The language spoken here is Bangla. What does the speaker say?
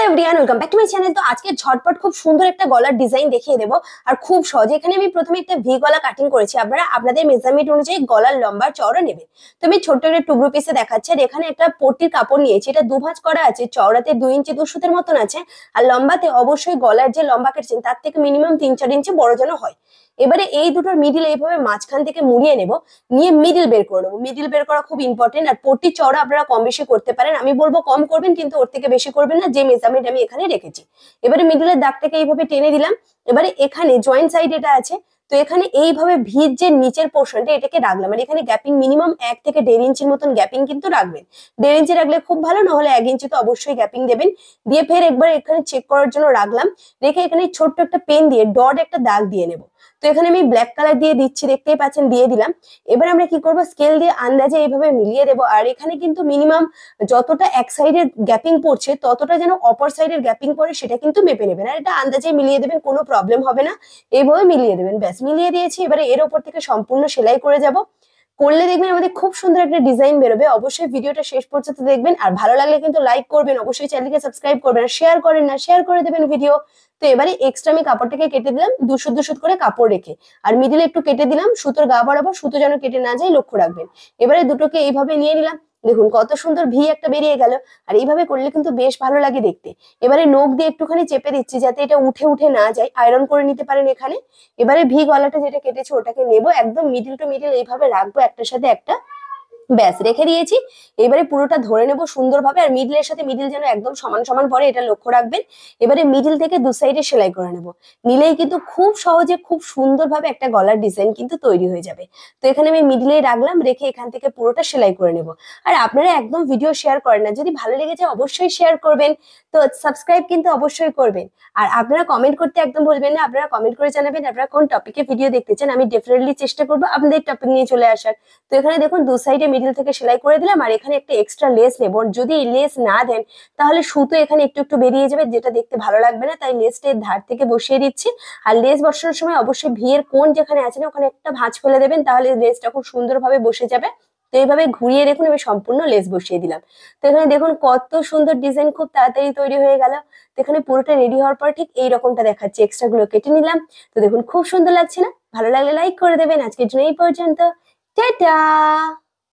Everyone, welcome back to my channel. তো আজকে ঝটপট খুব সুন্দর একটা গলার ডিজাইন দেখিয়ে দেবো আর খুব সহজ। এখানে আমি প্রথমে একটা ভি গলা কাটিং করেছি। আপনারা আপনাদের মেজারমেন্ট অনুযায়ী গলার লম্বা চওড়া নেবেন। তো আমি ছোট্ট একটা টুকরো পিসে দেখাচ্ছি। আর এখানে একটা পট্টির কাপড় নিয়েছি, এটা দুভাঁজ করা আছে, চওড়াতে 2 ইঞ্চি 2 সুতের মতন আছে, আর লম্বাতে অবশ্যই গলার যে লম্বা কেটেছেন তার থেকে মিনিমাম 3-4 ইঞ্চি বড় যেন হয়। এবারে এই দুটোর মিডিল এইভাবে মাঝখান থেকে মুড়িয়ে নেব, নিয়ে মিডিল বের করে নেবো। মিডিল বের করা খুব ইম্পর্টেন্ট। আর পট্টির চওড়া আপনারা কম বেশি করতে পারেন, আমি বলবো কম করবেন, কিন্তু ওর থেকে বেশি করবেন না, যে মেজারমেন্ট আমি এখানে রেখেছি। এবারে মিডিলের দাগটাকে এইভাবে টেনে দিলাম। এবারে এখানে জয়েন্ট সাইড এটা আছে, তো এখানে এইভাবে ভির যে নিচের পোর্শনটা এটাকে রাখলাম। আর এখানে গ্যাপিং মিনিমাম 1 থেকে 1.5 ইঞ্চির মতন গ্যাপিং কিন্তু রাখবেন। 1.5 ইঞ্চি রাখলে খুব ভালো, নাহলে 1 ইঞ্চি তো অবশ্যই গ্যাপিং দেবেন। দিয়ে ফের একবার এখানে চেক করার জন্য রাখলাম। রেখে এখানে ছোট্ট একটা পেন দিয়ে ডট একটা দাগ দিয়ে নেব। তো এখানে আমি ব্ল্যাক কালার দিয়ে দিচ্ছি, দেখতেই পাচ্ছেন, দিয়ে দিলাম। এবার আমরা কি করবো, স্কেল দিয়ে আন্দাজে এইভাবে মিলিয়ে দেবো। আর এখানে কিন্তু মিনিমাম যতটা এক সাইডের গ্যাপিং পড়ছে ততটা যেন অপর সাইডের গ্যাপিং পড়ে সেটা কিন্তু মেপে নেবেন। আর এটা আন্দাজে মিলিয়ে দেবেন, কোনো প্রবলেম হবে না। এইভাবে মিলিয়ে দেবেন, ব্যাস মিলিয়ে দিয়েছি। এবারে এর ওপর থেকে সম্পূর্ণ সেলাই করে যাব। করলে দেখবেন আমাদের খুব সুন্দর একটা ডিজাইন বেরোবে। অবশ্যই ভিডিওটা শেষ পর্যন্ত দেখবেন, আর ভালো লাগলে কিন্তু লাইক করবেন, অবশ্যই চ্যানেলকে সাবস্ক্রাইব করবেন, আর শেয়ার করেন না, শেয়ার করে দেবেন ভিডিও। তো এবারে এক্সট্রা আমি কাপড়টাকে কেটে দিলাম 2 সুত 2 সুত করে কাপড় রেখে, আর মিডিলে একটু কেটে দিলাম। সুতোর গা বরাবর সুতো যেন কেটে না যায় লক্ষ্য রাখবেন। এবারে দুটোকে এইভাবে নিয়ে নিলাম, দেখুন কত সুন্দর ভি একটা বেরিয়ে গেল। আর এইভাবে করলে কিন্তু বেশ ভালো লাগে দেখতে। এবারে নখ দিয়ে একটুখানি চেপে দিচ্ছি যাতে এটা উঠে উঠে না যায়, আয়রন করে নিতে পারেন এখানে। এবারে ভি গলাটা যেটা কেটেছে ওটাকে নেব, একদম মিডিল টু মিডিল এইভাবে রাখবো, একটার সাথে একটা, ব্যাস রেখে দিয়েছি। এবারে পুরোটা ধরে নেব সুন্দরভাবে, আর মিডিলের সাথে মিডিল যেন একদম সমান সমান পড়ে এটা লক্ষ্য রাখবেন। এবারে মিডিল থেকে দু সাইডে সেলাই করে নেব, নিলেই কিন্তু খুব সহজে খুব সুন্দরভাবে একটা গলার ডিজাইন কিন্তু তৈরি হয়ে যাবে। তো এখানে আমি মিডিলেই রাখলাম, রেখে এখান থেকে পুরোটা সেলাই করে নেব। আর আপনারা একদম ভিডিও শেয়ার করেন না, যদি ভালো লেগেছে অবশ্যই শেয়ার করবেন। তো সাবস্ক্রাইব কিন্তু অবশ্যই করবেন। আর আপনারা কমেন্ট করতে একদম ভুলবেন না, আপনারা কমেন্ট করে জানাবেন আপনারা কোন টপিকে ভিডিও দেখতে চান। আমি ডেফিনেটলি চেষ্টা করবো আপনাদের টপিক নিয়ে চলে আসার। তো এখানে দেখুন দু সাইডে মিডিল থেকে সেলাই করে দিলাম। আর এখানে একটা এক্সট্রা লেস নেব, যদি লেস না দেন তাহলে সুতো এখানে একটু একটু বেরিয়ে যাবে, যেটা দেখতে ভালো লাগবে না। তাই লেসটা ধার থেকে বসিয়ে দিচ্ছি। আর লেস বসানোর সময় অবশ্যই ভিয়ের কোণ যেখানে আছে না ওখানে একটা ভাঁজ ফেলে দেবেন, তাহলে লেসটা খুব সুন্দরভাবে বসে যাবে। তো এইভাবে ঘুরিয়ে দেখুন আমি সম্পূর্ণ লেস বসিয়ে দিলাম। তো এখানে দেখুন কত সুন্দর ডিজাইন খুব তাড়াতাড়ি তৈরি হয়ে গেল। তো এখানে পুরোটা রেডি হওয়ার পর ঠিক এইরকমটা দেখাচ্ছে, এক্সট্রা গুলো কেটে নিলাম। তো দেখুন খুব সুন্দর লাগছে না? ভালো লাগলে লাইক করে দেবেন। আজকের জন্য এই পর্যন্ত, টাটা।